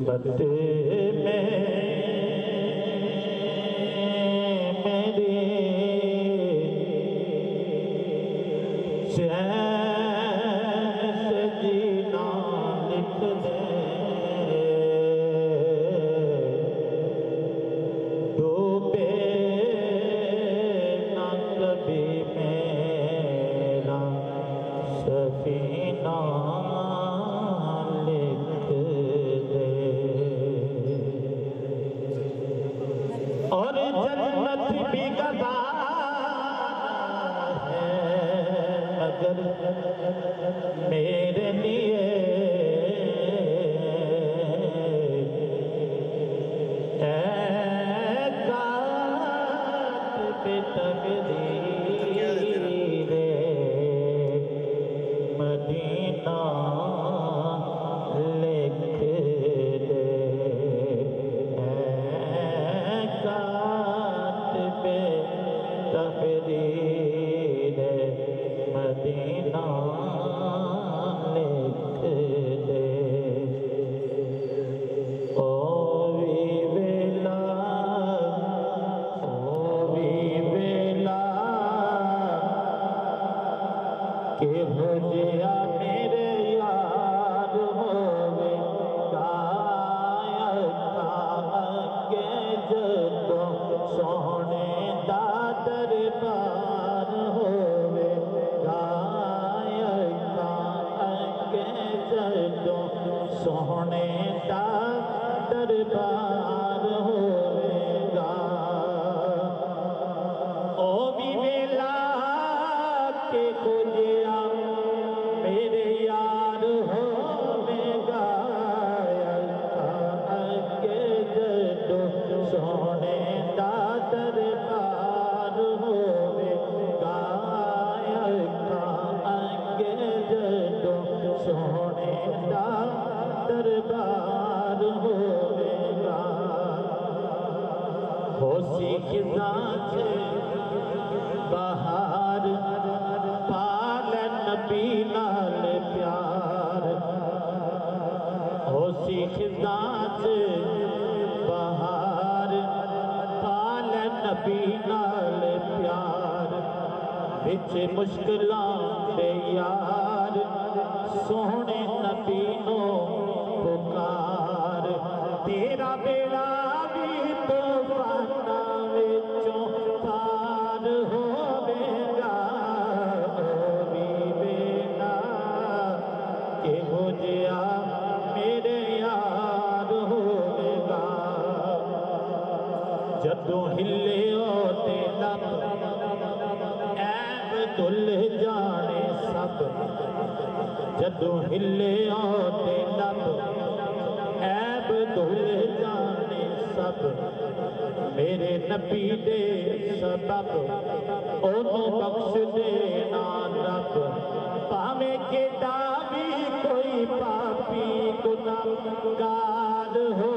خدمت میں میری چین سے جینا لکھ دے ڈوبے نہ کبھی میرا سفینہ لکھ دے اور جنت بھی گوار ہے مگر میرے لیے اے کاتب تقدیر مدینہ لکھ دے اے کاتب تقدیر مدینہ لکھ دے او وی ویلا کہ ہو جیا میرے یار ہوئے کے جدوں سونے دا دربار ہوئے کے جدوں سونے دا دربار ہوئے گا او بھی ویلا کہ کھوجیا میرے یار ہوئے گا اگے جدوں سونے دا دربار ہوئے گا اگے جدوں سونے دا دربار ہوئے گا ہو سی خزاں سے بہار پال نبی نال پیار ہو سی خزاں سے بہار پال نبی نال پیار وچ مشکلاں دے یار سونے نبی نو پکار تیرا بیڑا بھی طوفاناں وچوں پار ہوے گا کہ ہو جیا میرے یار ہوئے گا جدوں ہلے ہوتے لب عیب دل جانے سب جدوں ہلے ہوتے لب عیب دل جانے سب میرے نبی دے سبب انہوں بخش دینا رب پاویں کہ بھی کوئی پاپی گناہگار ہو